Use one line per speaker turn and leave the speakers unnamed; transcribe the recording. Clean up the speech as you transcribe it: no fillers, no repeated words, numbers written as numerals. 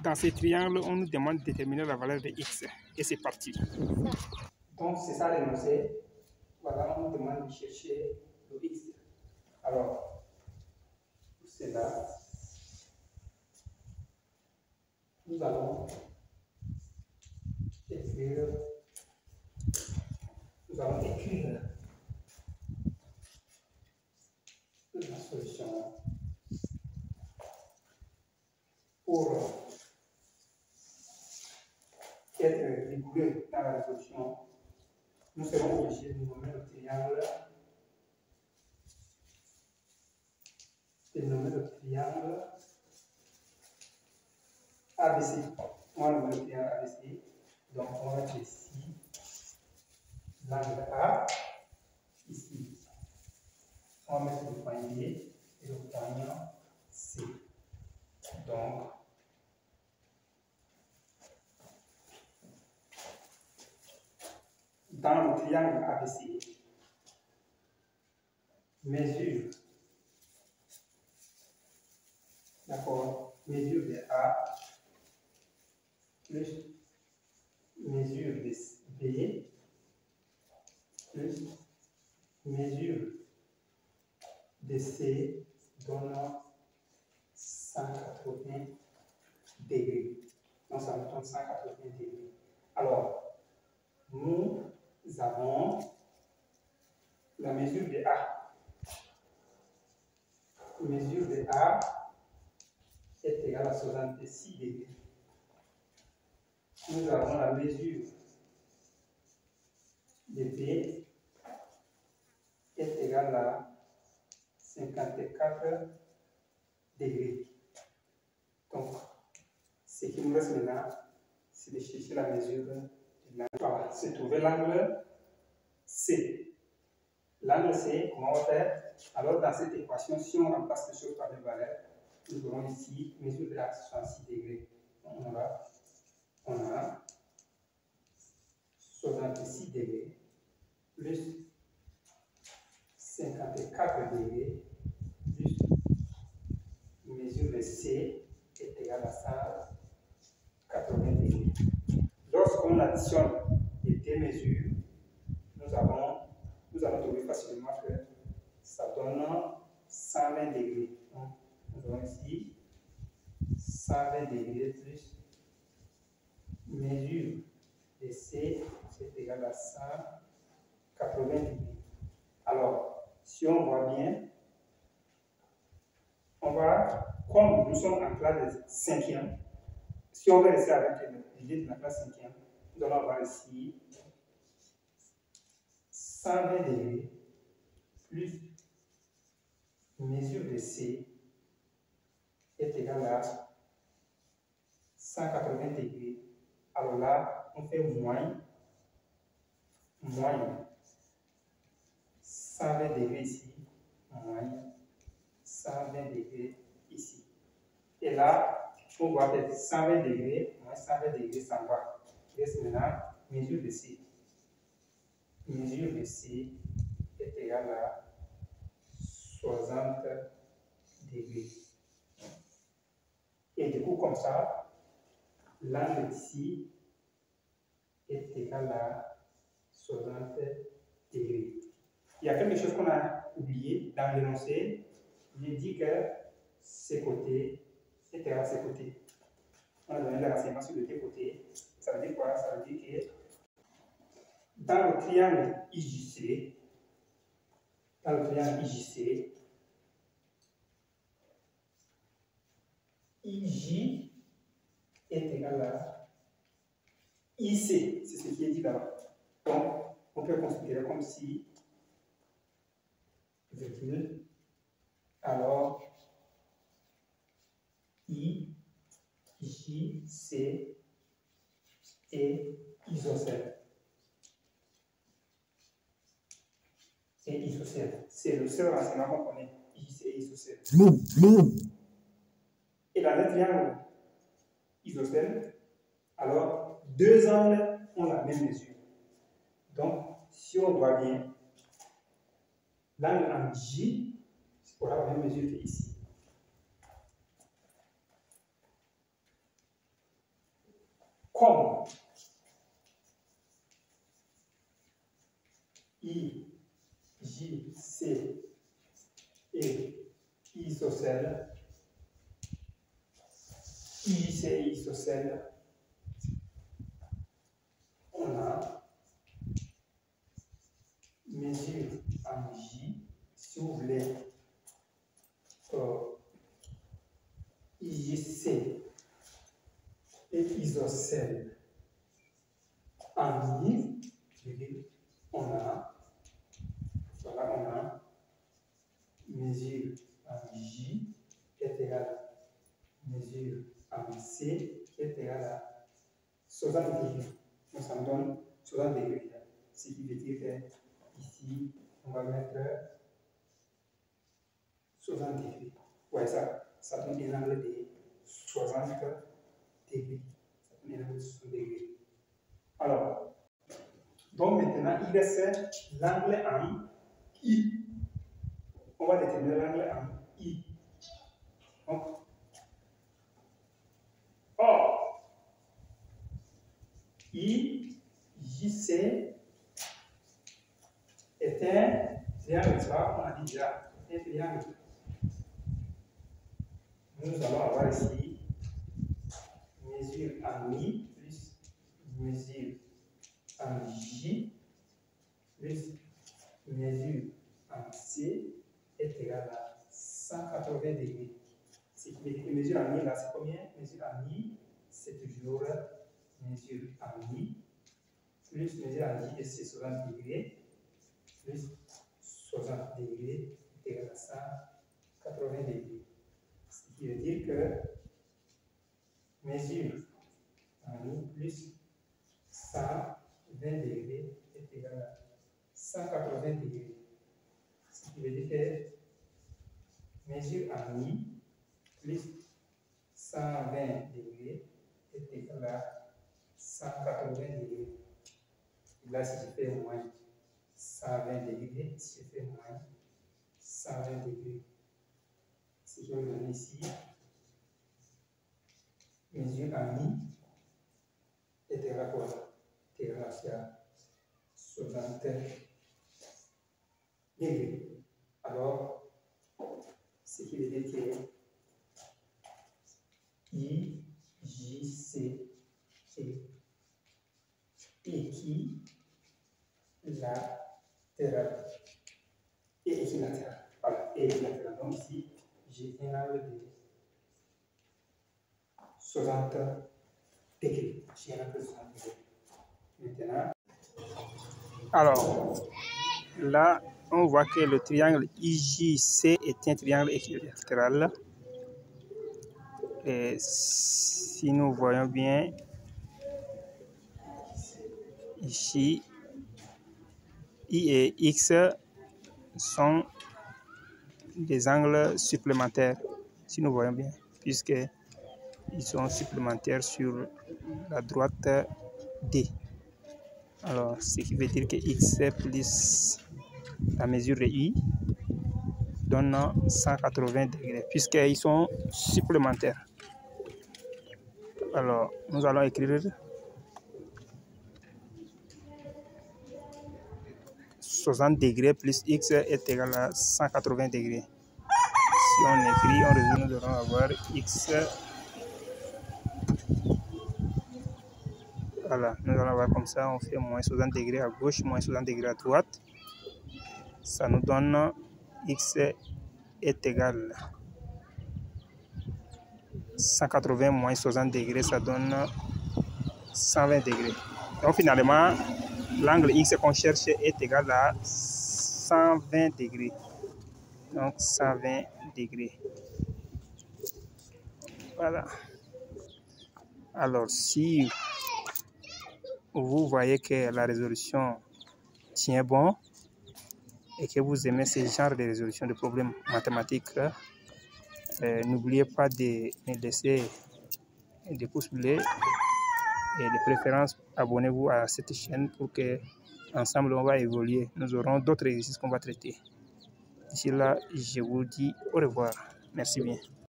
Dans ces triangles, on nous demande de déterminer la valeur de x. Et c'est parti. Donc, c'est ça l'énoncé. Voilà, on nous demande de chercher le x. Alors, pour cela, nous allons écrire la solution pour être rigoureux dans la résolution. Nous serons obligés de nommer le triangle ABC. On va nommer le triangle ABC. Donc, on va mettre ici l'angle A, ici. On va mettre le poignet et le poignant C. Donc, dans le triangle ABC, mesure, mesure de A plus mesure de B plus mesure de C donne 180 degrés. Donc, ça nous donne 180 degrés. Alors, nous avons la mesure de A. Mesure de A est égale à 66 degrés. Nous avons la mesure de B est égale à 54 degrés. Donc, ce qui nous reste maintenant, c'est de chercher la mesure de l'angle. Voilà, c'est trouver l'angle C. L'angle C, comment on va faire? Alors, dans cette équation, si on remplace les choses par des valeurs, nous aurons ici mesure de la 66 degrés. On a 66 degrés plus 54 degrés plus mesure de C est égale à 180 degrés. Lorsqu'on additionne les deux mesures, nous allons trouver facilement que ça donne 120 degrés. Donc, nous avons ici 120 degrés plus mesure de C, c'est égal à 180 degrés. Alors, si on voit bien, on va, comme nous sommes en classe de 5e, si on veut rester avec l'idée de la classe 5e, nous allons avoir ici 120 degrés plus mesure de C est égal à 180 degrés. Alors là, on fait moins 120 degrés ici, moins 120 degrés ici. Et là, on voit que 120 degrés, moins 120 degrés, ça va. Il reste maintenant mesure de C. Mesure de C est égale à 60 degrés. Et du coup, comme ça, l'angle ici est égal à 60 degrés. Il y a quelque chose qu'on a oublié dans l'énoncé. Il dit que ces côtés est égal à ces côtés. On a donné le renseignement sur les deux côtés. Ça veut dire quoi? Ça veut dire que dans le triangle IJC, IJ est égal à IC. C'est ce qui est dit là-bas. Donc, on peut considérer comme si, virgule, alors I, J, C et isocèle. C'est le seul renseignement qu'on connaît, IJC et isocèle. Et dans le triangle isocèle, alors deux angles ont la même mesure. Donc, si on voit bien, l'angle en J aura la même mesure qu'ici. comme I, J, C et isocèle, IJC et isocèle, on a mesure en J, si vous voulez, IJC et isocèle en I, on a, voilà, on a mesure en J est égal à mesure en C qui est égal à 60 degrés. Donc ça me donne 60 degrés. Ce qui veut dire que ici, on va mettre 60 degrés. Ouais, ça donne un angle de 60 degrés. Ça donne un angle de 60 degrés. Alors, donc maintenant, il reste l'angle en I. On va déterminer l'angle en I. Donc, or, IJC est un triangle, ça, on a dit déjà, un triangle. Nous allons avoir ici mesure en I plus mesure en J plus mesure en C est égal à 180 degrés. Ce qui veut dire que mesure en I, là, c'est combien? Mesure en I, c'est toujours mesure en I plus mesure en J, et c'est 60 degrés, plus 60 degrés est égal à 180 degrés. Ce qui veut dire que mesure en I plus 120 degrés est égal à 180 degrés. Ce qui veut dire que mesure en I plus 120 degrés est égal à 180 degrés. Et là, si je fais moins 120 degrés, si je fais moins 120 degrés, ce qui va me donner ici, mesure en I est égal à quoi? Est égal à 60 degrés. Alors, ce qui veut dire que I, J, C est équilatéral et équilatéral. Voilà, et équilatéral. Donc ici, j'ai un angle de 60 degrés. J'ai un angle de 60 degrés. Maintenant, alors, là, on voit que le triangle IJC est un triangle équilatéral. Et si nous voyons bien, ici, I et X sont des angles supplémentaires, si nous voyons bien, puisqu'ils sont supplémentaires sur la droite D. Alors, ce qui veut dire que X plus la mesure de I donne 180 degrés, puisqu'ils sont supplémentaires. Alors, nous allons écrire 60 degrés plus X est égal à 180 degrés. Si on écrit, on résume, nous allons avoir X. Voilà, nous allons avoir comme ça, on fait moins 60 degrés à gauche, moins 60 degrés à droite. Ça nous donne X est égal à 180 moins 60 degrés, ça donne 120 degrés. Donc finalement, l'angle X qu'on cherche est égal à 120 degrés. Donc 120 degrés. Voilà. Alors si vous voyez que la résolution tient bon et que vous aimez ce genre de résolution de problèmes mathématiques, n'oubliez pas de me laisser des pouces bleus et de préférence abonnez-vous à cette chaîne pour que ensemble on va évoluer. Nous aurons d'autres exercices qu'on va traiter. D'ici là, je vous dis au revoir. Merci bien.